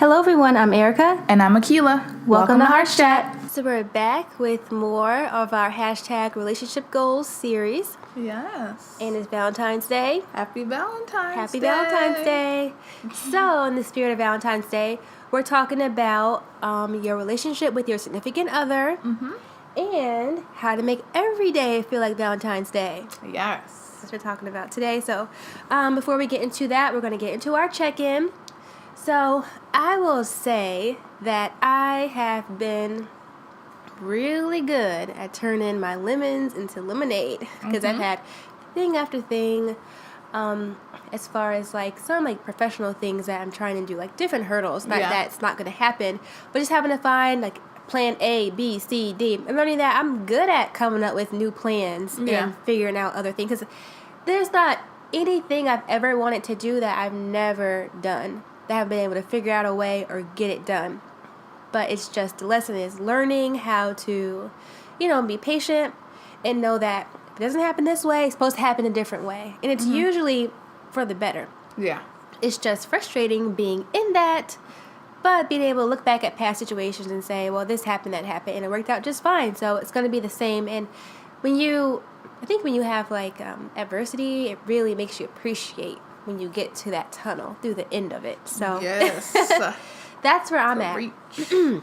Hello everyone, I'm Erica. And I'm Akilah. Welcome to HeartsChat. So we're back with more of our hashtag relationship goals series. Yes. And it's Valentine's Day. Happy Valentine's Happy Day. Valentine's Day. So in the spirit of Valentine's Day, we're talking about your relationship with your significant other and how to make every day feel like Valentine's Day. Yes. That's what we're talking about today. So before we get into that, we're going to get into our check-in. So I will say that I have been really good at turning my lemons into lemonade because I've had thing after thing as far as like some like professional things that I'm trying to do, like different hurdles that's not going to happen, but just having to find like plan A, B, C, D. And learning that I'm good at coming up with new plans and figuring out other things because there's not anything I've ever wanted to do that I've never done. I haven't been able to figure out a way or get it done. But it's just, the lesson is learning how to, be patient and know that if it doesn't happen this way, it's supposed to happen a different way. And it's usually for the better. Yeah. It's just frustrating being in that, but being able to look back at past situations and say, well, this happened, that happened, and it worked out just fine. So it's going to be the same. And when you have like adversity, it really makes you appreciate when you get to that tunnel through the end of it. So yes. That's where I'm at. So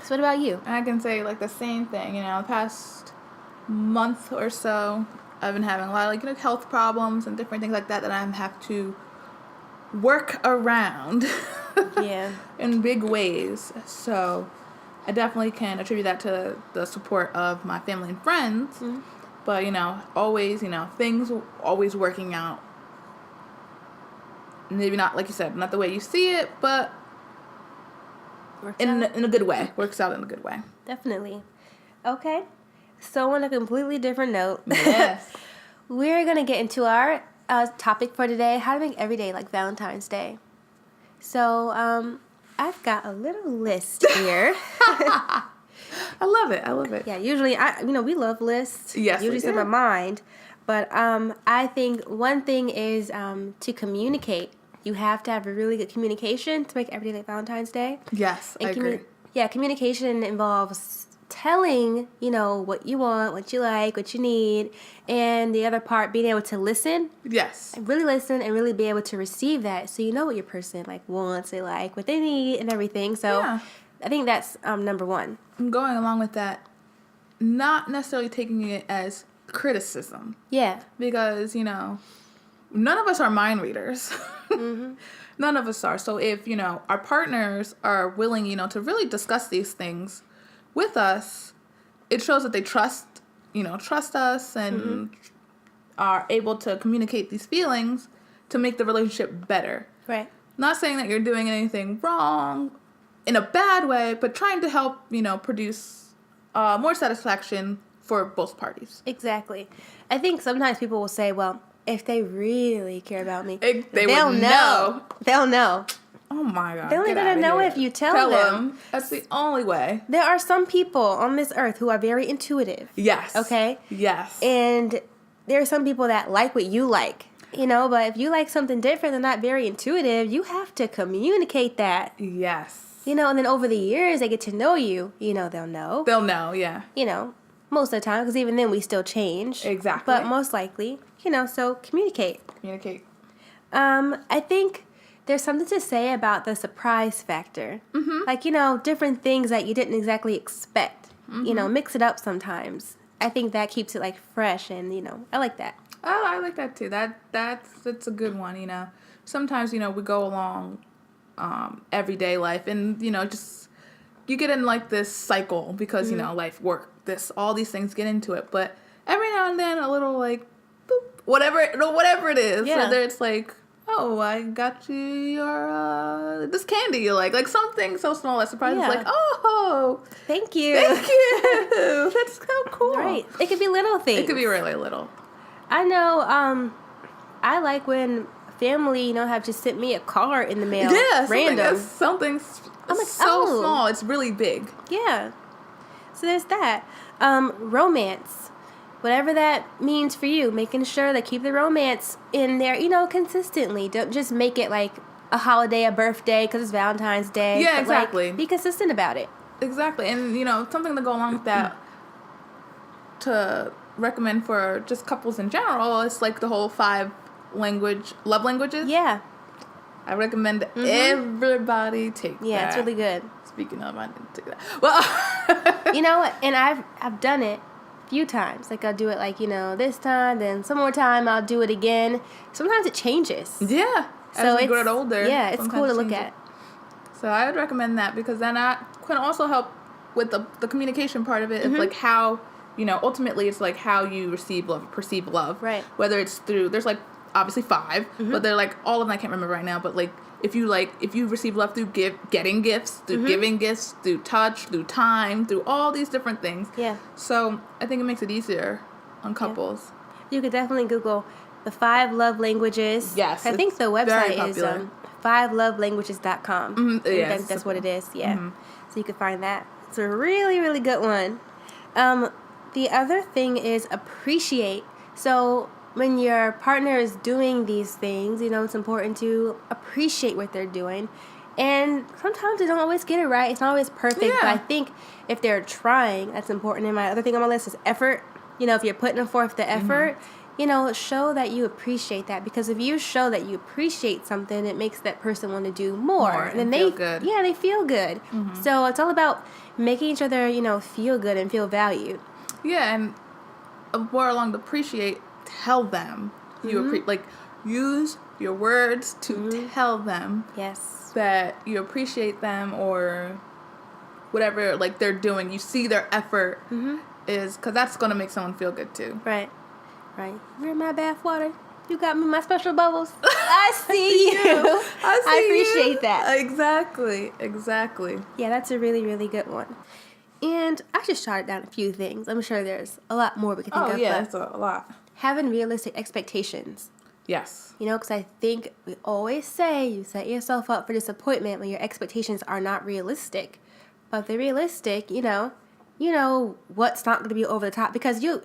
what about you? I can say like the same thing. The past month or so, I've been having a lot of health problems and different things like that I have to work around. Yeah. In big ways. So I definitely can attribute that to the support of my family and friends. But always things always working out. Maybe not, like you said, not the way you see it, but in a good way. Works out in a good way. Definitely. Okay. So on a completely different note, yes, we're going to get into our topic for today, how to make every day like Valentine's Day. So I've got a little list here. I love it. Yeah, usually, we love lists. Yes, usually it's in my mind. But I think one thing is to communicate. You have to have a really good communication to make every day like Valentine's Day. Yes, I agree. Yeah, communication involves telling, what you want, what you like, what you need, and the other part being able to listen. Yes. Really listen and really be able to receive that so you know what your person wants, they like, what they need, and everything. So I think that's number one. Going along with that, not necessarily taking it as criticism. Yeah. Because, none of us are mind readers. None of us are. So if, our partners are willing, to really discuss these things with us, it shows that they trust us and are able to communicate these feelings to make the relationship better. Right. Not saying that you're doing anything wrong in a bad way, but trying to help, produce more satisfaction for both parties. Exactly. I think sometimes people will say, well, if they really care about me, they'll know. They'll know. Oh my God. They're only going to know if you tell them. That's the only way. There are some people on this earth who are very intuitive. Yes. Okay? Yes. And there are some people that like what you like. But if you like something different and not very intuitive, you have to communicate that. Yes. And then over the years, they get to know you. They'll know. They'll know, yeah. Most of the time, because even then we still change. Exactly. But most likely, so communicate. Communicate. I think there's something to say about the surprise factor. Like, different things that you didn't exactly expect. Mix it up sometimes. I think that keeps it fresh and, I like that. Oh, I like that too. That's a good one, Sometimes, we go along everyday life and, just you get in this cycle because, life, work, all these things get into it. But every now and then a little boop, whatever it is. Yeah. Whether it's oh, I got you your this candy you like something so small that surprises oh, thank you. That's so cool. Right. It could be little things. It could be really little. I know. I like when family, have just sent me a card in the mail. Yeah, random. Something so small. It's really big. Yeah. So there's that. Romance. Whatever that means for you, making sure that keep the romance in there, consistently. Don't just make it a holiday, a birthday, because it's Valentine's Day. Yeah, but, exactly. Like, be consistent about it. Exactly. And, something to go along with that to recommend for just couples in general, it's like the whole 5 love languages. Yeah. I recommend everybody take that. Yeah, it's really good. Speaking of, I need to take that. Well, You know what? And I've done it a few times. Like, I'll do it like, this time, then some more time I'll do it again. Sometimes it changes. yeah. So As we it's get older. Yeah, it's cool to look at. So I would recommend that because then that can also help with the communication part of it. It's like how, ultimately it's like how you perceive love. Right. Whether it's through, there's like obviously 5, but they're like all of them I can't remember right now, but like if you receive love through getting gifts, through giving gifts, through touch, through time, through all these different things. Yeah. So I think it makes it easier on couples. You could definitely Google the 5 love languages. Yes, I think the it's very website is popular. 5lovelanguages.com. Yes. That's what it is. Yeah. So you can find that. It's a really, really good one. The other thing is appreciate. So when your partner is doing these things, it's important to appreciate what they're doing. And sometimes they don't always get it right. It's not always perfect. Yeah. But I think if they're trying, that's important. And my other thing on my list is effort. If you're putting forth the effort, show that you appreciate that. Because if you show that you appreciate something, it makes that person want to do more. And then feel good. Yeah, they feel good. So it's all about making each other, feel good and feel valued. Yeah, and more along the appreciate, tell them you use your words to tell them Yes. that you appreciate them or whatever like they're doing. You see their effort is because that's gonna make someone feel good too. Right. You're in my bath water. You got me my special bubbles. I see you. I appreciate that. Exactly. Yeah, that's a really, really good one. And I just jotted down a few things. I'm sure there's a lot more we can think of. Yeah, but it's a lot. having realistic expectations. Yes. Because I think we always say you set yourself up for disappointment when your expectations are not realistic. But if they're realistic, you know what's not going to be over the top, because you're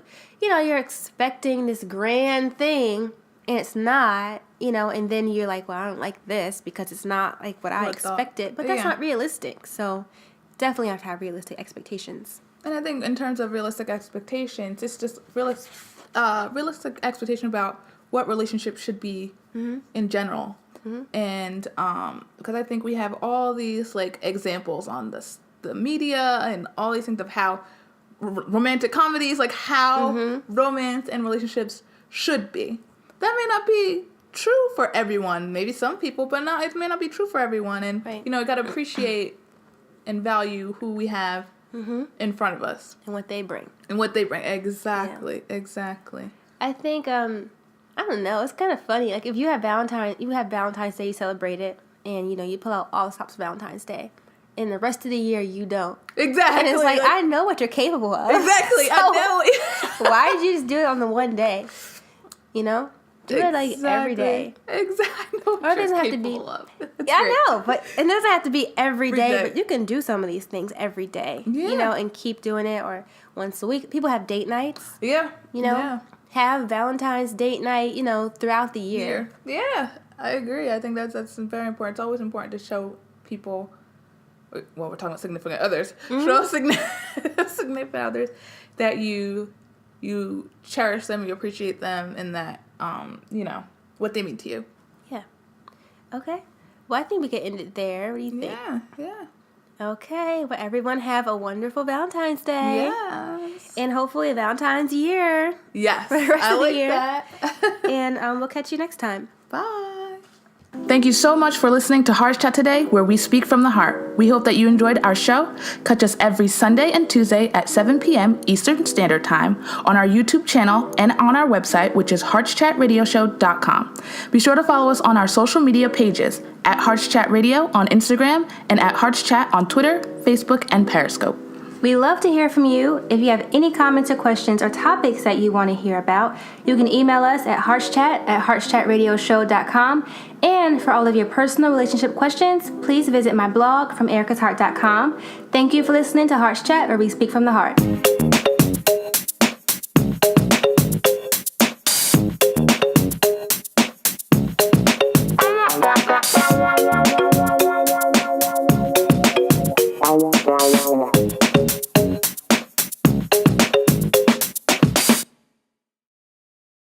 expecting this grand thing and it's not, and then you're like, well, I don't like this because it's not like what I expected, but that's not realistic. So definitely have to have realistic expectations. And I think in terms of realistic expectations, it's just realistic expectation about what relationships should be in general. And because I think we have all these like examples on the media and all these things of how romantic comedies, like how romance and relationships should be. That may not be true for everyone. Maybe some people, but it may not be true for everyone. And right. You got to appreciate and value who we have in front of us And what they bring. Exactly. I think I don't know, it's kind of funny. Like if you have Valentine's Day, you celebrate it, and you pull out all the stops for Valentine's Day. And the rest of the year, you don't. Exactly. And it's like, I know what you're capable of. Exactly. So I know. why did you just do it on the one day? Do it like every day. Exactly. Or it doesn't have to be. I know, but it doesn't have to be every day. But you can do some of these things every day. Yeah. And keep doing it, or once a week. People have date nights. Yeah. Have Valentine's date night. Throughout the year. Yeah, I agree. I think that's very important. It's always important to show people. Well, we're talking about significant others. Show significant others that you cherish them, you appreciate them, and that what they mean to you. Yeah. Okay. Well, I think we can end it there. What do you think? Yeah. Okay. Well, everyone have a wonderful Valentine's Day. Yes. And hopefully a Valentine's year. Yes. For the rest of the year. That. And we'll catch you next time. Bye. Thank you so much for listening to HeartsChat today, where we speak from the heart. We hope that you enjoyed our show. Catch us every Sunday and Tuesday at 7 p.m. Eastern Standard Time on our YouTube channel and on our website, which is HeartsChatRadioshow.com. Be sure to follow us on our social media pages at HeartsChat Radio on Instagram and at HeartsChat on Twitter, Facebook, and Periscope. We love to hear from you. If you have any comments or questions or topics that you want to hear about, you can email us at HeartsChat@HeartsChatRadioshow.com. And for all of your personal relationship questions, please visit my blog from ericasheart.com. Thank you for listening to HeartsChat, where we speak from the heart.